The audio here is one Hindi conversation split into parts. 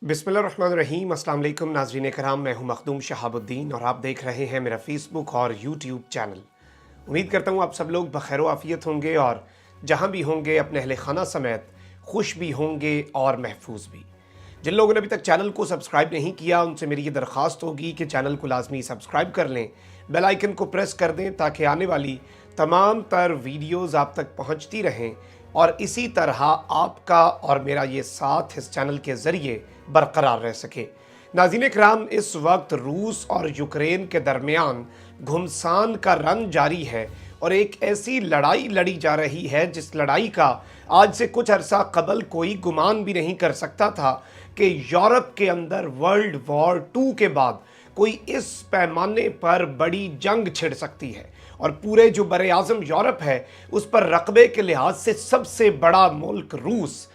बिस्मिल्लाहिर्रहमानिर्रहीम। अस्सलाम वालेकुम नाज़रीन कराम, मैं हूं मखदूम शहाबुद्दीन और आप देख रहे हैं मेरा फेसबुक और यूट्यूब चैनल। उम्मीद करता हूं आप सब लोग बखैर आफ़ियत होंगे और जहां भी होंगे अपने अहले खाना समेत खुश भी होंगे और महफूज भी। जिन लोगों ने अभी तक चैनल को सब्सक्राइब नहीं किया उनसे मेरी ये दरख्वास्त होगी कि चैनल को लाजमी सब्सक्राइब कर लें, बेल आइकन को प्रेस कर दें ताकि आने वाली तमाम तर वीडियोज़ आप तक पहुँचती रहें और इसी तरह आपका और मेरा ये साथ इस चैनल के ज़रिए बरकरार रह सके। नाज़रीन कराम, इस वक्त रूस और यूक्रेन के दरमियान घुमसान का रंग जारी है और एक ऐसी लड़ाई लड़ी जा रही है जिस लड़ाई का आज से कुछ अरसा कबल कोई गुमान भी नहीं कर सकता था कि यूरोप के अंदर वर्ल्ड वॉर 2 के बाद कोई इस पैमाने पर बड़ी जंग छिड़ सकती है और पूरे जो बरे आज़म यूरोप है उस पर रकबे के लिहाज से सबसे बड़ा मुल्क रूस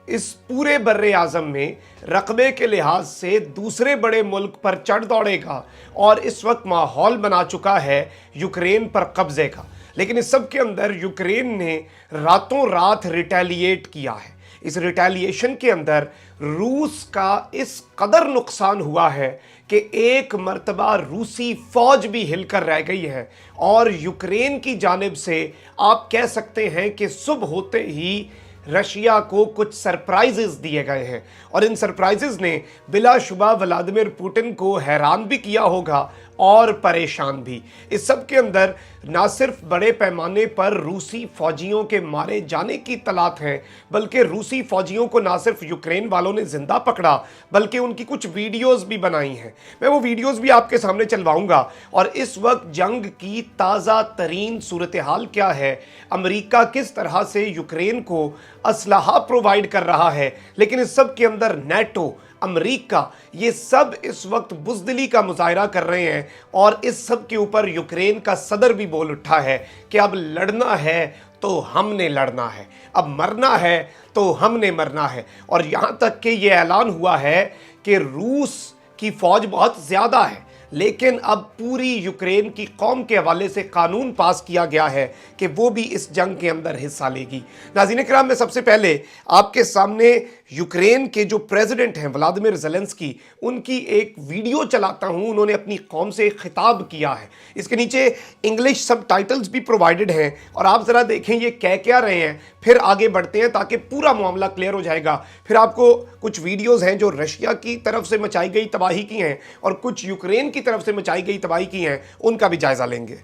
इस पूरे बर्रे आज़म में रकबे के लिहाज से दूसरे बड़े मुल्क पर चढ़ दौड़ेगा और इस वक्त माहौल बना चुका है यूक्रेन पर कब्जे का। लेकिन इस सब के अंदर यूक्रेन ने रातों रात रिटेलिएट किया है। इस रिटेलिएशन के अंदर रूस का इस कदर नुकसान हुआ है कि एक मर्तबा रूसी फौज भी हिलकर रह गई है और यूक्रेन की जानिब से आप कह सकते हैं कि सुबह होते ही रशिया को कुछ सरप्राइजेस दिए गए हैं और इन सरप्राइजेस ने बिलाशुबा व्लादिमीर पुतिन को हैरान भी किया होगा और परेशान भी। इस सब के अंदर ना सिर्फ बड़े पैमाने पर रूसी फौजियों के मारे जाने की तलात है बल्कि रूसी फौजियों को ना सिर्फ यूक्रेन वालों ने जिंदा पकड़ा बल्कि उनकी कुछ वीडियोस भी बनाई हैं। मैं वो वीडियोस भी आपके सामने चलवाऊंगा। और इस वक्त जंग की ताज़ा तरीन सूरत हाल क्या है, अमेरिका किस तरह से यूक्रेन को असलहा प्रोवाइड कर रहा है, लेकिन इस सब के अंदर नेटो, अमेरिका, ये सब इस वक्त बुज़दिली का मुजाहरा कर रहे हैं और इस सब के ऊपर यूक्रेन का सदर भी बोल उठा है कि अब लड़ना है तो हमने लड़ना है, अब मरना है तो हमने मरना है। और यहाँ तक कि ये ऐलान हुआ है कि रूस की फ़ौज बहुत ज़्यादा है लेकिन अब पूरी यूक्रेन की कौम के हवाले से कानून पास किया गया है कि वो भी इस जंग के अंदर हिस्सा लेगी। नाज़रीन किराम, मैं सबसे पहले आपके सामने यूक्रेन के जो प्रेसिडेंट हैं व्लादिमीर ज़ेलेंस्की, उनकी एक वीडियो चलाता हूं। उन्होंने अपनी कौम से खिताब किया है। इसके नीचे इंग्लिश सब टाइटल्स भी प्रोवाइडेड हैं और आप ज़रा देखें ये कह क्या रहे हैं, फिर आगे बढ़ते हैं ताकि पूरा मामला क्लियर हो जाएगा। फिर आपको कुछ वीडियोज़ हैं जो रशिया की तरफ से मचाई गई तबाही की हैं और कुछ यूक्रेन की तरफ से मचाई गई तबाही की हैं, उनका भी जायजा लेंगे।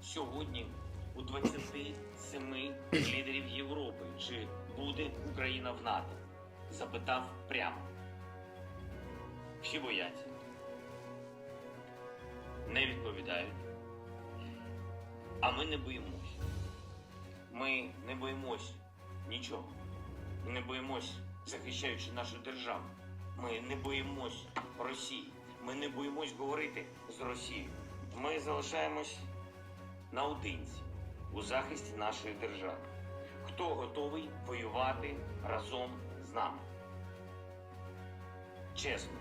Сьогодні у 27 лідерів Європи, чи буде Україна в НАТО? Запитав прямо. Всі бояться. Не відповідають. А ми не боїмось. Ми не боїмось нічого. Ми не боїмось, захищаючи нашу державу. Ми не боїмось Росії. Ми не боїмось говорити з Росією. Ми залишаємось наодинці у захисті нашої держави. Хто готовий воювати разом з нами? Чесно,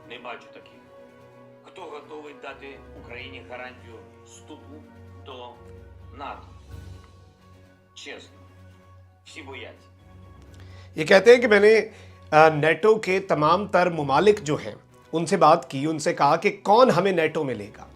не бачу таких. Хто готовий дати Україні гарантію вступу до НАТО? Чесно, всі бояться. ये कहते हैं कि मैंने नेटो के तमाम तर ममालिक जो हैं उनसे बात की, उनसे कहा कि कौन हमें नेटो में लेगा।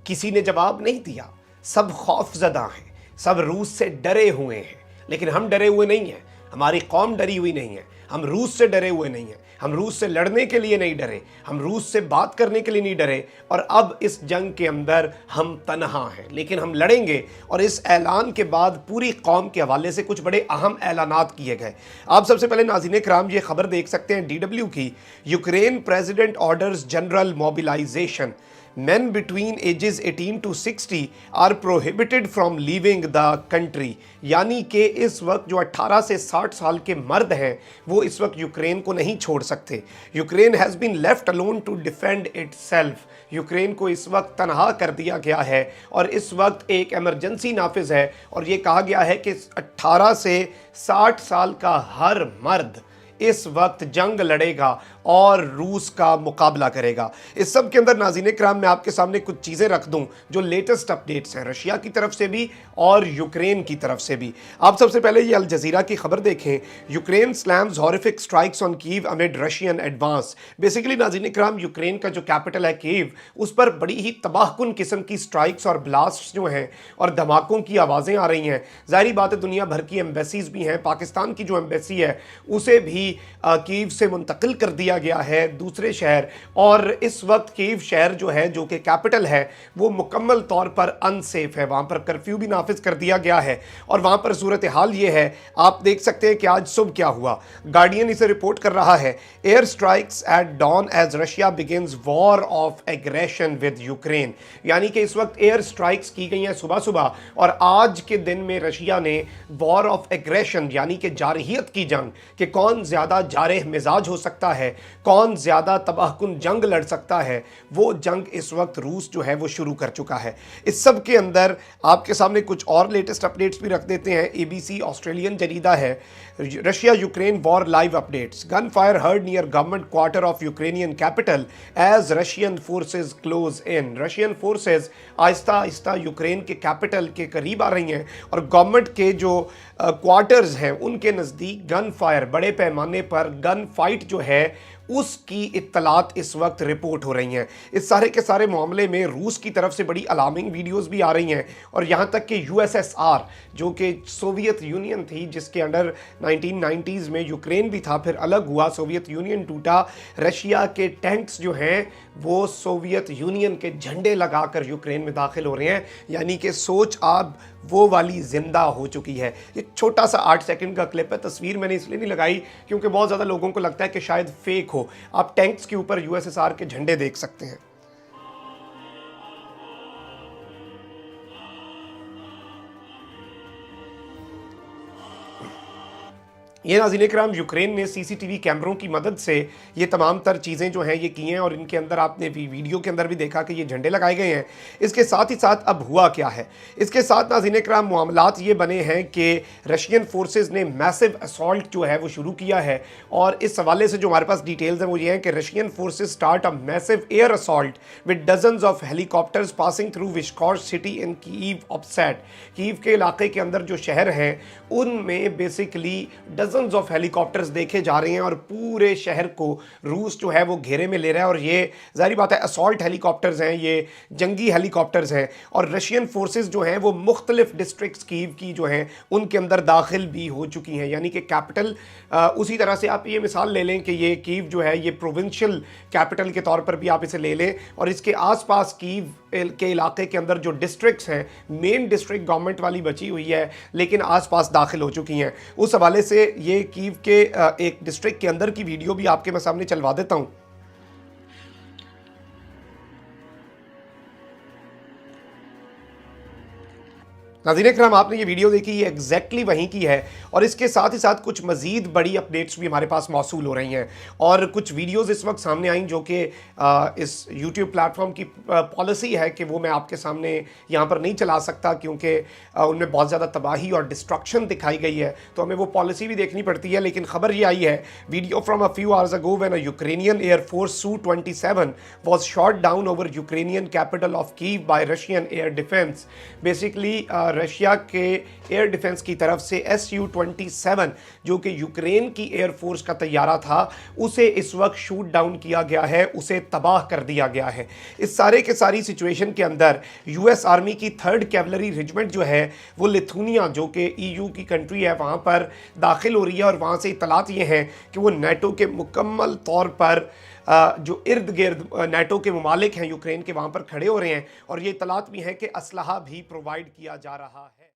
किसी ने जवाब नहीं दिया। सब खौफजदा हैं, सब रूस से डरे हुए हैं। लेकिन हम डरे हुए नहीं हैं, हमारी कौम डरी हुई नहीं है। हम रूस से डरे हुए नहीं हैं, हम रूस से लड़ने के लिए नहीं डरे, हम रूस से बात करने के लिए नहीं डरे। और अब इस जंग के अंदर हम तनहा हैं लेकिन हम लड़ेंगे। और इस ऐलान के बाद पूरी कौम के हवाले से कुछ बड़े अहम ऐलानात किए गए। आप सबसे पहले नाज़रीन कराम ये खबर देख सकते हैं DW की। Ukraine president orders general mobilisation. Men between ages 18 to 60 are prohibited from leaving the country। यानी कि इस वक्त जो 18 से 60 साल के मर्द हैं वो इस वक्त यूक्रेन को नहीं छोड़ सकते। Ukraine has been left alone to defend itself. Ukraine को इस वक्त तनहा कर दिया गया है और इस वक्त एक एमरजेंसी नाफिज है और ये कहा गया है कि 18 से 60 साल का हर मर्द इस वक्त जंग लड़ेगा और रूस का मुकाबला करेगा। इस सब के अंदर नाज़रीन इकराम मैं आपके सामने कुछ चीज़ें रख दूं जो लेटेस्ट अपडेट्स हैं रशिया की तरफ से भी और यूक्रेन की तरफ से भी। आप सबसे पहले ये अल जज़ीरा की खबर देखें, Ukraine slams horrific strikes on Kyiv amid Russian advance. Basically नाज़रीन इकराम यूक्रेन का जो कैपिटल है कीव, उस पर बड़ी ही तबाहकुन किस्म की स्ट्राइक्स और ब्लास्ट जो हैं और धमाकों की आवाज़ें आ रही हैं। जाहिर बात है दुनिया भर की एम्बेसीज भी हैं, पाकिस्तान की जो एम्बेसी है उसे भी कीव से मुंतकिल कर दिया गया है दूसरे शहर, और इस वक्त कीव शहर जो है जो कि कैपिटल है वो मुकम्मल तौर पर अनसेफ है। वहाँ पर कर्फ्यू भी नाफिज कर दिया गया है और वहाँ पर सूरत हाल ये है, आप देख सकते हैं कि आज सुबह क्या हुआ। गार्डियन इसे रिपोर्ट कर रहा है, air strikes at dawn as Russia begins war of aggression with Ukraine. यानी कि इस वक्त एयर स्ट्राइक्स की गई हैं सुबह सुबह और आज के दिन में रशिया ने वॉर ऑफ एग्रेशन यानी कि जारहियत की जंग, कि कौन ज़्यादा जारह मिजाज हो सकता है, कौन ज़्यादा तबाहकुन जंग लड़ सकता है, वो जंग इस वक्त रूस जो है वो शुरू कर चुका है। इस सब के अंदर आपके सामने कुछ और लेटेस्ट अपडेट्स भी रख देते हैं। ABC ऑस्ट्रेलियन जरीदा है, Russia Ukraine war live updates, gun fire heard near government quarter of Ukrainian capital as Russian forces close in. Russian forces आहिस्ता आहिस्ता यूक्रेन के कैपिटल के करीब आ रही हैं और गवर्नमेंट के जो क्वार्टर्स हैं उनके नज़दीक गन फायर, बड़े पैमाने पर गन फाइट जो है उसकी इत्तलात इस वक्त रिपोर्ट हो रही हैं। इस सारे के सारे मामले में रूस की तरफ से बड़ी अलार्मिंग वीडियोस भी आ रही हैं और यहाँ तक कि USSR जो कि सोवियत यूनियन थी, जिसके अंडर 1990s में यूक्रेन भी था, फिर अलग हुआ, सोवियत यूनियन टूटा, रशिया के टैंक्स जो हैं वो सोवियत यूनियन के झंडे लगाकर यूक्रेन में दाखिल हो रहे हैं। यानी कि सोच आप वो वाली जिंदा हो चुकी है। ये छोटा सा 8 सेकंड का क्लिप है, तस्वीर मैंने इसलिए नहीं लगाई क्योंकि बहुत ज़्यादा लोगों को लगता है कि शायद फेक हो। आप टैंक्स के ऊपर USSR के झंडे देख सकते हैं। ये नाज़रीन इकराम यूक्रेन ने CCTV कैमरों की मदद से ये तमाम तर चीज़ें जो हैं ये की हैं और इनके अंदर आपने वीडियो के अंदर भी देखा कि ये झंडे लगाए गए हैं। इसके साथ ही साथ अब हुआ क्या है, इसके साथ नाज़रीन इकराम मामलात ये बने हैं कि रशियन फोर्सेस ने मैसिव असॉल्ट जो है वो शुरू किया है और इस हवाले से जो हमारे पास डिटेल्स हैं वो ये हैं कि Russian forces start a massive air assault with dozens of helicopters passing through विश्कोर city in Kyiv offset. Kyiv के इलाके के अंदर जो शहर हैं उनमें बेसिकली डजन्स ऑफ हेलीकॉप्टर्स देखे जा रहे हैं और पूरे शहर को रूस जो है वो घेरे में ले रहा है। और ये जाहिर बात है असॉल्ट हेलीकॉप्टर्स हैं, ये जंगी हेलीकॉप्टर्स हैं और रशियन फोर्सेस जो हैं वो मुख्तलिफ डिस्ट्रिक्ट्स कीव की जो हैं उनके अंदर दाखिल भी हो चुकी हैं। यानी कि कैपिटल उसी तरह से आप ये मिसाल ले लें कि ये कीव जो है ये प्रोविंशियल कैपिटल के तौर पर भी आप इसे ले लें और इसके आसपास कीव के इलाके के अंदर जो डिस्ट्रिक्ट्स हैं, मेन डिस्ट्रिक्ट गवर्नमेंट वाली बची हुई है लेकिन आसपास दाखिल हो चुकी हैं। उस हवाले से ये कीव के एक डिस्ट्रिक्ट के अंदर की वीडियो भी आपके मैं सामने चलवा देता हूं। नाज़रीन इकराम आपने ये वीडियो देखी, ये एग्जैक्टली वहीं की है और इसके साथ ही साथ कुछ मज़ीद बड़ी अपडेट्स भी हमारे पास मौसूल हो रही हैं और कुछ वीडियोस इस वक्त सामने आई जो कि इस YouTube प्लेटफॉर्म की पॉलिसी है कि वो मैं आपके सामने यहाँ पर नहीं चला सकता क्योंकि उनमें बहुत ज़्यादा तबाही और डिस्ट्रक्शन दिखाई गई है, तो हमें वो पॉलिसी भी देखनी पड़ती है। लेकिन खबर ये आई है, video from a few hours ago when a Ukrainian air force Su-27 was shot down over Ukrainian capital of Kyiv by Russian air defense। Basically Russia के एयर डिफेंस की तरफ से Su-27 जो कि यूक्रेन की एयरफोर्स का तैयारा था उसे इस वक्त शूट डाउन किया गया है, उसे तबाह कर दिया गया है। इस सारे के सारी सिचुएशन के अंदर US आर्मी की 3rd कैवलरी रेजिमेंट जो है वो लिथुनिया जो कि EU की कंट्री है वहाँ पर दाखिल हो रही है और वहाँ से इतलात ये हैं कि वो नेटो के मुकम्मल तौर पर जो इर्द गिर्द नेटो के ममालिक हैं यूक्रेन के वहाँ पर खड़े हो रहे हैं और ये इतलात भी हैं कि असलहा भी प्रोवाइड किया जा रहा है।